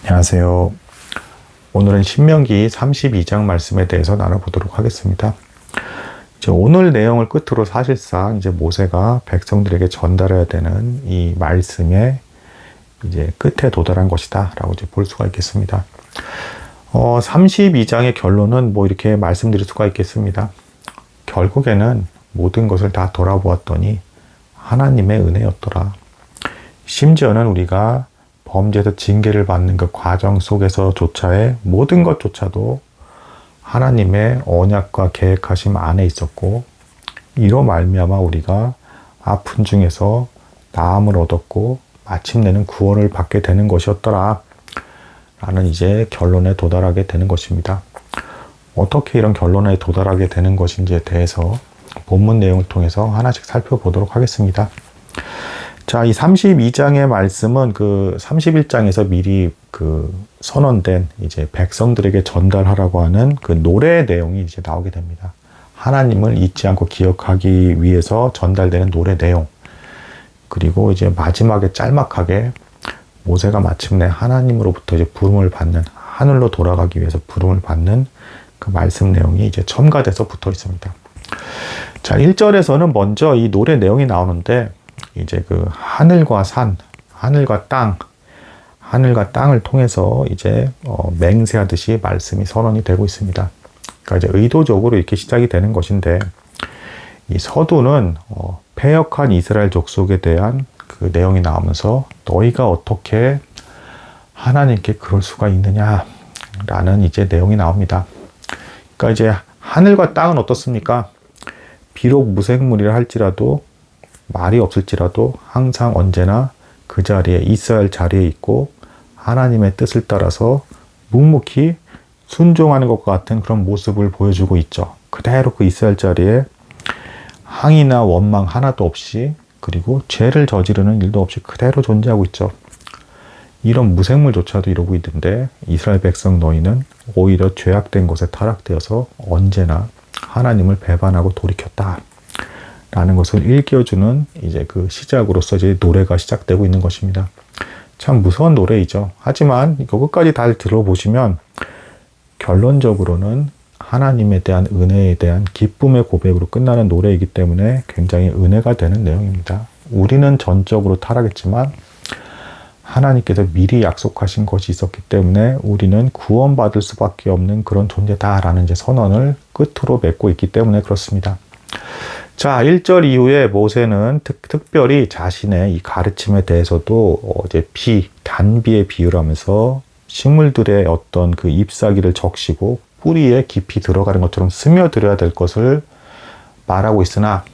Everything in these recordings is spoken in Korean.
안녕하세요. 오늘은 신명기 32장 말씀에 대해서 나눠보도록 하겠습니다. 오늘 내용을 끝으로 사실상 이제 모세가 백성들에게 전달해야 되는 이 말씀의 이제 끝에 도달한 것이다 라고 이제 볼 수가 있겠습니다. 32장의 결론은 뭐 이렇게 말씀드릴 수가 있겠습니다. 결국에는 모든 것을 다 돌아보았더니 하나님의 은혜였더라. 심지어는 우리가 범죄에서 징계를 받는 그 과정 속에서조차의 모든 것조차도 하나님의 언약과 계획하심 안에 있었고, 이로 말미암아 우리가 아픈 중에서 나음을 얻었고 마침내는 구원을 받게 되는 것이었더라 라는 이제 결론에 도달하게 되는 것입니다. 어떻게 이런 결론에 도달하게 되는 것인지에 대해서 본문 내용을 통해서 하나씩 살펴보도록 하겠습니다. 자, 이 32장의 말씀은 그 31장에서 미리 그 선언된 이제 백성들에게 전달하라고 하는 그 노래의 내용이 이제 나오게 됩니다. 하나님을 잊지 않고 기억하기 위해서 전달되는 노래 내용. 그리고 이제 마지막에 짤막하게 모세가 마침내 하나님으로부터 이제 부름을 받는, 하늘로 돌아가기 위해서 부름을 받는 그 말씀 내용이 이제 첨가돼서 붙어 있습니다. 자, 1절에서는 먼저 이 노래 내용이 나오는데, 이제 그 하늘과 산, 하늘과 땅을 통해서 이제 맹세하듯이 말씀이 선언이 되고 있습니다. 그러니까 이제 의도적으로 이렇게 시작이 되는 것인데, 이 서두는 패역한 이스라엘 족속에 대한 그 내용이 나오면서 너희가 어떻게 하나님께 그럴 수가 있느냐라는 이제 내용이 나옵니다. 그러니까 이제 하늘과 땅은 어떻습니까? 비록 무생물이라 할지라도, 말이 없을지라도 항상 언제나 그 자리에 있어야 할 자리에 있고 하나님의 뜻을 따라서 묵묵히 순종하는 것과 같은 그런 모습을 보여주고 있죠. 그대로 그 있어야 할 자리에 항의나 원망 하나도 없이, 그리고 죄를 저지르는 일도 없이 그대로 존재하고 있죠. 이런 무생물조차도 이러고 있는데 이스라엘 백성 너희는 오히려 죄악된 곳에 타락되어서 언제나 하나님을 배반하고 돌이켰다 라는 것을 일깨워주는 이제 그 시작으로서 이제 노래가 시작되고 있는 것입니다. 참 무서운 노래이죠. 하지만 이거 끝까지 다 들어보시면 결론적으로는 하나님에 대한 은혜에 대한 기쁨의 고백으로 끝나는 노래이기 때문에 굉장히 은혜가 되는 내용입니다. 우리는 전적으로 타락했지만 하나님께서 미리 약속하신 것이 있었기 때문에 우리는 구원받을 수밖에 없는 그런 존재다라는 이제 선언을 끝으로 맺고 있기 때문에 그렇습니다. 자, 1절 이후에 모세는 특별히 자신의 이 가르침에 대해서도 이제 단비에 비유를 하면서 식물들의 어떤 그 잎사귀를 적시고 뿌리에 깊이 들어가는 것처럼 스며들어야 될 것을 말하고 있으나,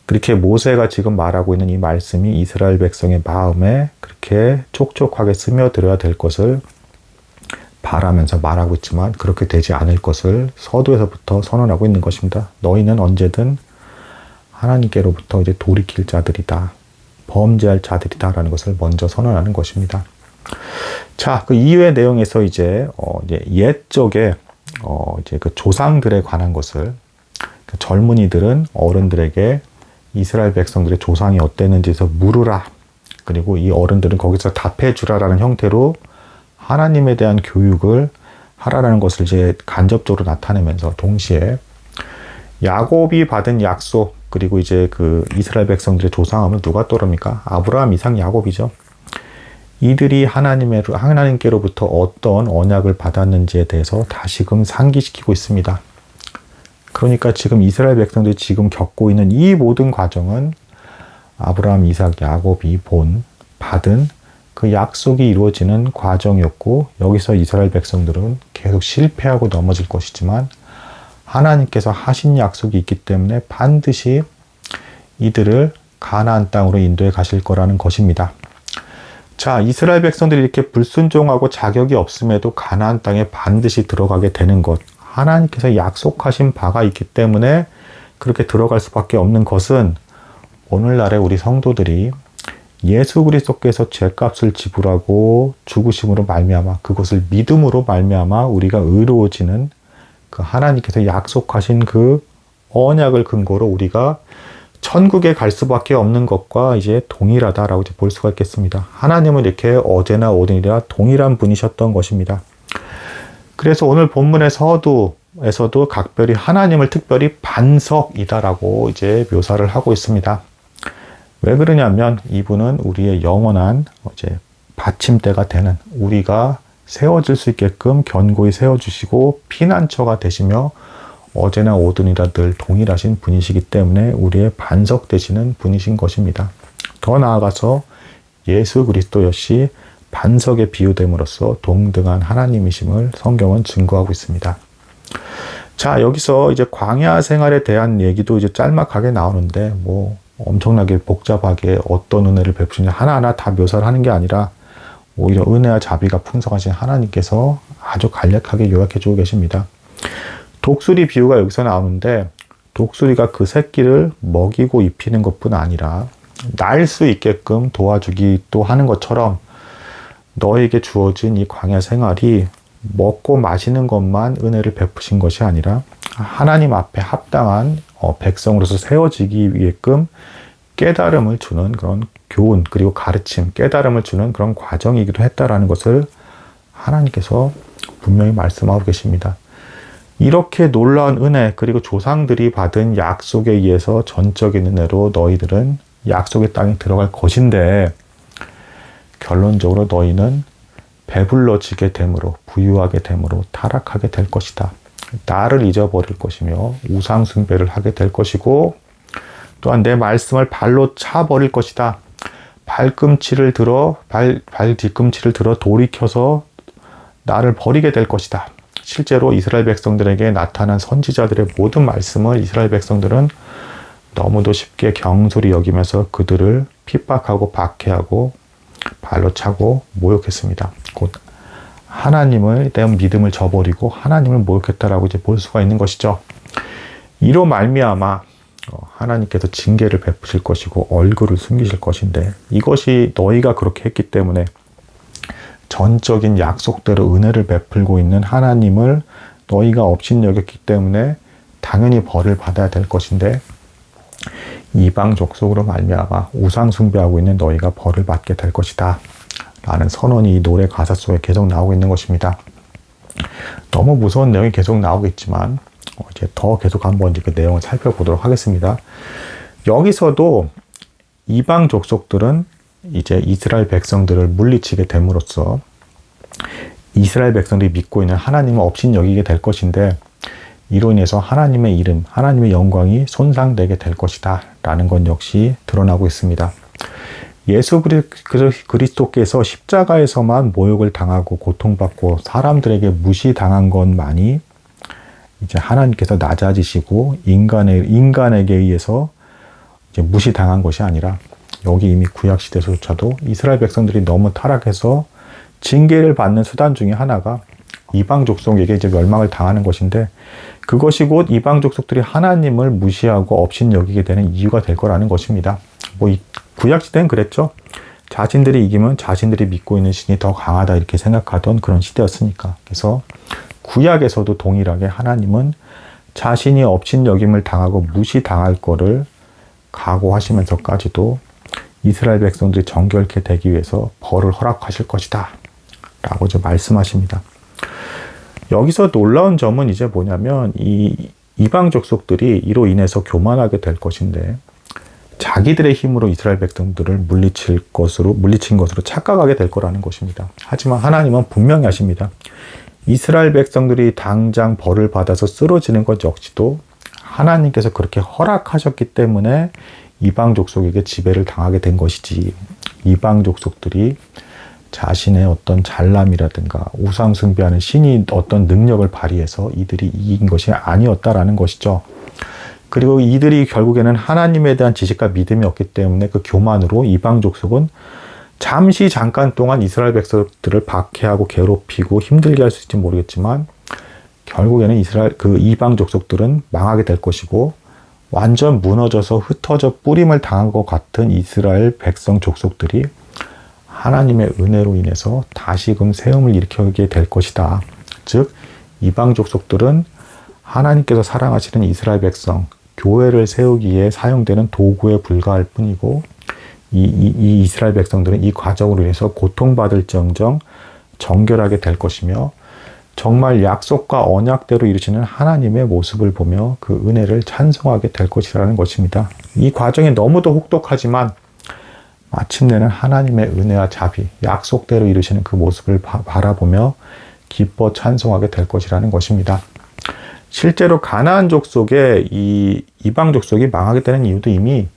그렇게 모세가 지금 말하고 있는 이 말씀이 이스라엘 백성의 마음에 그렇게 촉촉하게 스며들어야 될 것을 바라면서 말하고 있지만 그렇게 되지 않을 것을 서두에서부터 선언하고 있는 것입니다. 너희는 언제든 하나님께로부터 이제 돌이킬 자들이다, 범죄할 자들이다 라는 것을 먼저 선언하는 것입니다. 자, 그 이후의 내용에서 이제 옛적에 이제 그 조상들에 관한 것을, 그 젊은이들은 어른들에게 이스라엘 백성들의 조상이 어땠는지에서 물으라, 그리고 이 어른들은 거기서 답해 주라라는 형태로 하나님에 대한 교육을 하라라는 것을 이제 간접적으로 나타내면서, 동시에 야곱이 받은 약속, 그리고 이제 그 이스라엘 백성들의 조상하면 누가 떠오릅니까? 아브라함, 이삭, 야곱이죠. 이들이 하나님께로부터 어떤 언약을 받았는지에 대해서 다시금 상기시키고 있습니다. 그러니까 지금 이스라엘 백성들이 지금 겪고 있는 이 모든 과정은 아브라함, 이삭, 야곱이 받은 그 약속이 이루어지는 과정이었고, 여기서 이스라엘 백성들은 계속 실패하고 넘어질 것이지만 하나님께서 하신 약속이 있기 때문에 반드시 이들을 가나안 땅으로 인도해 가실 거라는 것입니다. 자, 이스라엘 백성들이 이렇게 불순종하고 자격이 없음에도 가나안 땅에 반드시 들어가게 되는 것, 하나님께서 약속하신 바가 있기 때문에 그렇게 들어갈 수밖에 없는 것은, 오늘날의 우리 성도들이 예수 그리스도께서 죄값을 지불하고 죽으심으로 말미암아, 그것을 믿음으로 말미암아 우리가 의로워지는 그 하나님께서 약속하신 그 언약을 근거로 우리가 천국에 갈 수밖에 없는 것과 이제 동일하다라고 이제 볼 수가 있겠습니다. 하나님은 이렇게 어제나 오늘이나 동일한 분이셨던 것입니다. 그래서 오늘 본문의 서두에서도 각별히 하나님을 특별히 반석이다라고 이제 묘사를 하고 있습니다. 왜 그러냐면 이분은 우리의 영원한 이제 받침대가 되는, 우리가 세워질 수 있게끔 견고히 세워주시고 피난처가 되시며 어제나 오늘이나 늘 동일하신 분이시기 때문에 우리의 반석 되시는 분이신 것입니다. 더 나아가서 예수 그리스도 역시 반석에 비유됨으로써 동등한 하나님이심을 성경은 증거하고 있습니다. 자, 여기서 이제 광야 생활에 대한 얘기도 이제 짤막하게 나오는데 뭐 엄청나게 복잡하게 어떤 은혜를 베푸시냐 하나하나 다 묘사를 하는 게 아니라 오히려 은혜와 자비가 풍성하신 하나님께서 아주 간략하게 요약해 주고 계십니다. 독수리 비유가 여기서 나오는데 독수리가 그 새끼를 먹이고 입히는 것뿐 아니라 날 수 있게끔 도와주기도 하는 것처럼 너에게 주어진 이 광야 생활이 먹고 마시는 것만 은혜를 베푸신 것이 아니라 하나님 앞에 합당한 백성으로서 세워지기 위해끔 깨달음을 주는 그런 교훈 그리고 가르침, 깨달음을 주는 그런 과정이기도 했다라는 것을 하나님께서 분명히 말씀하고 계십니다. 이렇게 놀라운 은혜 그리고 조상들이 받은 약속에 의해서 전적인 은혜로 너희들은 약속의 땅에 들어갈 것인데 결론적으로 너희는 배불러지게 됨으로 부유하게 됨으로 타락하게 될 것이다. 나를 잊어버릴 것이며 우상 숭배를 하게 될 것이고 또한 내 말씀을 발로 차버릴 것이다. 발 뒤꿈치를 들어 돌이켜서 나를 버리게 될 것이다. 실제로 이스라엘 백성들에게 나타난 선지자들의 모든 말씀을 이스라엘 백성들은 너무도 쉽게 경솔히 여기면서 그들을 핍박하고 박해하고 발로 차고 모욕했습니다. 곧 하나님을 대한 믿음을 저버리고 하나님을 모욕했다라고 이제 볼 수가 있는 것이죠. 이로 말미암아 하나님께서 징계를 베푸실 것이고 얼굴을 숨기실 것인데 이것이 너희가 그렇게 했기 때문에 전적인 약속대로 은혜를 베풀고 있는 하나님을 너희가 업신여겼기 때문에 당연히 벌을 받아야 될 것인데 이방 족속으로 말미암아 우상 숭배하고 있는 너희가 벌을 받게 될 것이다 라는 선언이 이 노래 가사 속에 계속 나오고 있는 것입니다. 너무 무서운 내용이 계속 나오겠지만 이제 더 계속 한번 그 내용을 살펴보도록 하겠습니다. 여기서도 이방 족속들은 이제 이스라엘 백성들을 물리치게 됨으로써 이스라엘 백성들이 믿고 있는 하나님을 업신여기게 될 것인데 이로 인해서 하나님의 이름, 하나님의 영광이 손상되게 될 것이다 라는 건 역시 드러나고 있습니다. 예수 그리스도께서 십자가에서만 모욕을 당하고 고통받고 사람들에게 무시당한 것만이 이제 하나님께서 낮아지시고 인간에게 의해서 이제 무시당한 것이 아니라 여기 이미 구약 시대조차도 이스라엘 백성들이 너무 타락해서 징계를 받는 수단 중에 하나가 이방 족속에게 이제 멸망을 당하는 것인데 그것이 곧 이방 족속들이 하나님을 무시하고 업신여기게 되는 이유가 될 거라는 것입니다. 뭐 구약 시대는 그랬죠. 자신들이 이기면 자신들이 믿고 있는 신이 더 강하다 이렇게 생각하던 그런 시대였으니까. 그래서 구약에서도 동일하게 하나님은 자신이 업신여김을 당하고 무시당할 거를 각오하시면서까지도 이스라엘 백성들이 정결케 되기 위해서 벌을 허락하실 것이다 라고 이제 말씀하십니다. 여기서 놀라운 점은 이제 뭐냐면 이 이방 족속들이 이로 인해서 교만하게 될 것인데 자기들의 힘으로 이스라엘 백성들을 물리친 것으로 착각하게 될 거라는 것입니다. 하지만 하나님은 분명히 하십니다. 이스라엘 백성들이 당장 벌을 받아서 쓰러지는 것 역시도 하나님께서 그렇게 허락하셨기 때문에 이방 족속에게 지배를 당하게 된 것이지 이방 족속들이 자신의 어떤 잘남이라든가 우상 숭배하는 신이 어떤 능력을 발휘해서 이들이 이긴 것이 아니었다라는 것이죠. 그리고 이들이 결국에는 하나님에 대한 지식과 믿음이 없기 때문에 그 교만으로 이방 족속은 잠깐 동안 이스라엘 백성들을 박해하고 괴롭히고 힘들게 할 수 있을지 모르겠지만 결국에는 이방 족속들은 망하게 될 것이고 완전 무너져서 흩어져 뿌림을 당한 것 같은 이스라엘 백성 족속들이 하나님의 은혜로 인해서 다시금 세움을 일으키게 될 것이다. 즉 이방 족속들은 하나님께서 사랑하시는 이스라엘 백성, 교회를 세우기에 사용되는 도구에 불과할 뿐이고 이 이스라엘 백성들은 이 과정으로 인해서 고통받을지언정 정결하게 될 것이며 정말 약속과 언약대로 이루시는 하나님의 모습을 보며 그 은혜를 찬송하게 될 것이라는 것입니다. 이 과정이 너무도 혹독하지만 마침내는 하나님의 은혜와 자비, 약속대로 이루시는 그 모습을 바라보며 기뻐 찬송하게 될 것이라는 것입니다. 실제로 가나안 족속의 이 이방 족속이 망하게 되는 이유도 이미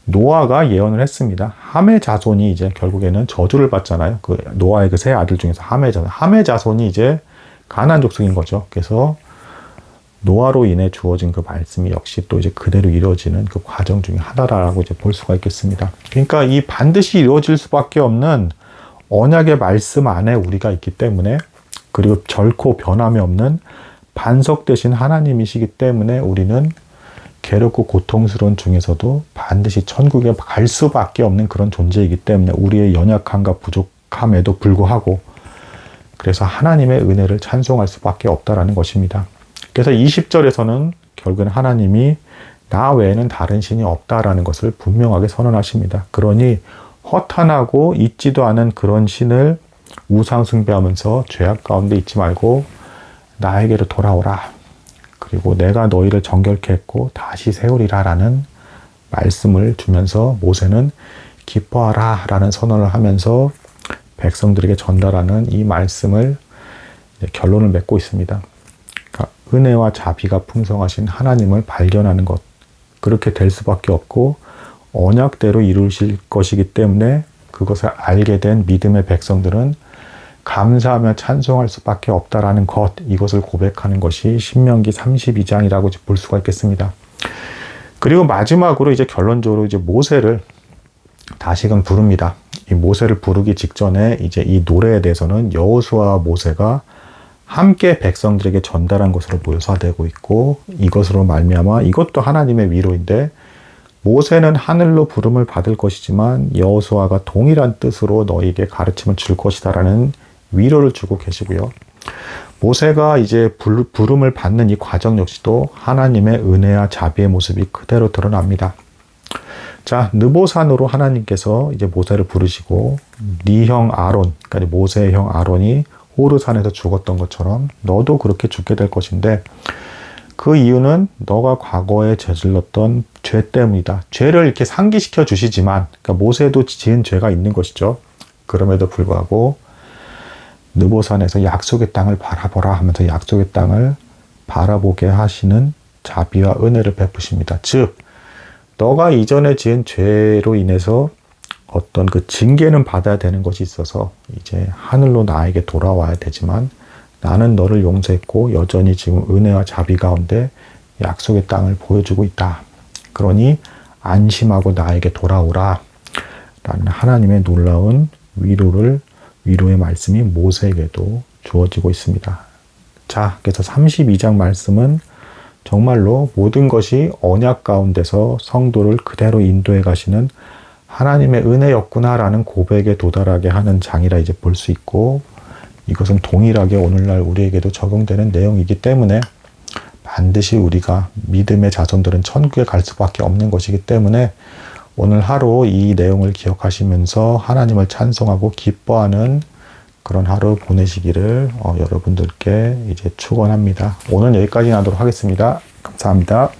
노아가 예언을 했습니다. 함의 자손이 이제 결국에는 저주를 받잖아요. 그 노아의 그 세 아들 중에서 함의 자손이 이제 가나안 족속인 거죠. 그래서 노아로 인해 주어진 그 말씀이 역시 또 이제 그대로 이루어지는 그 과정 중에 하나라고 이제 볼 수가 있겠습니다. 그러니까 이 반드시 이루어질 수밖에 없는 언약의 말씀 안에 우리가 있기 때문에, 그리고 결코 변함이 없는 반석 되신 하나님이시기 때문에 우리는 괴롭고 고통스러운 중에서도 반드시 천국에 갈 수밖에 없는 그런 존재이기 때문에 우리의 연약함과 부족함에도 불구하고 그래서 하나님의 은혜를 찬송할 수밖에 없다라는 것입니다. 그래서 20절에서는 결국엔 하나님이 나 외에는 다른 신이 없다라는 것을 분명하게 선언하십니다. 그러니 허탄하고 있지도 않은 그런 신을 우상 숭배하면서 죄악 가운데 있지 말고 나에게로 돌아오라. 그리고 내가 너희를 정결케 했고 다시 세우리라 라는 말씀을 주면서 모세는 기뻐하라 라는 선언을 하면서 백성들에게 전달하는 이 말씀을 결론을 맺고 있습니다. 그러니까 은혜와 자비가 풍성하신 하나님을 발견하는 것, 그렇게 될 수밖에 없고 언약대로 이루실 것이기 때문에 그것을 알게 된 믿음의 백성들은 감사하며 찬송할 수밖에 없다라는 것, 이것을 고백하는 것이 신명기 32장이라고 볼 수가 있겠습니다. 그리고 마지막으로 이제 결론적으로 이제 모세를 다시금 부릅니다. 이 모세를 부르기 직전에 이제 이 노래에 대해서는 여호수아와 모세가 함께 백성들에게 전달한 것으로 묘사되고 있고, 이것으로 말미암아 이것도 하나님의 위로인데, 모세는 하늘로 부름을 받을 것이지만 여호수아가 동일한 뜻으로 너희에게 가르침을 줄 것이다라는 위로를 주고 계시고요. 모세가 이제 부름을 받는 이 과정 역시도 하나님의 은혜와 자비의 모습이 그대로 드러납니다. 자, 느보산으로 하나님께서 이제 모세를 부르시고 네 형 아론, 그러니까 모세의 형 아론이 호르산에서 죽었던 것처럼 너도 그렇게 죽게 될 것인데, 그 이유는 너가 과거에 저질렀던 죄 때문이다. 죄를 이렇게 상기시켜 주시지만, 그러니까 모세도 지은 죄가 있는 것이죠. 그럼에도 불구하고 느보산에서 약속의 땅을 바라보라 하면서 약속의 땅을 바라보게 하시는 자비와 은혜를 베푸십니다. 즉, 너가 이전에 지은 죄로 인해서 어떤 그 징계는 받아야 되는 것이 있어서 이제 하늘로 나에게 돌아와야 되지만, 나는 너를 용서했고 여전히 지금 은혜와 자비 가운데 약속의 땅을 보여주고 있다. 그러니 안심하고 나에게 돌아오라 라는 하나님의 놀라운 위로의 말씀이 모세에게도 주어지고 있습니다. 자, 그래서 32장 말씀은 정말로 모든 것이 언약 가운데서 성도를 그대로 인도해 가시는 하나님의 은혜였구나라는 고백에 도달하게 하는 장이라 이제 볼 수 있고, 이것은 동일하게 오늘날 우리에게도 적용되는 내용이기 때문에 반드시 우리가 믿음의 자손들은 천국에 갈 수밖에 없는 것이기 때문에 오늘 하루 이 내용을 기억하시면서 하나님을 찬송하고 기뻐하는 그런 하루 보내시기를 여러분들께 이제 축원합니다. 오늘 여기까지 하도록 하겠습니다. 감사합니다.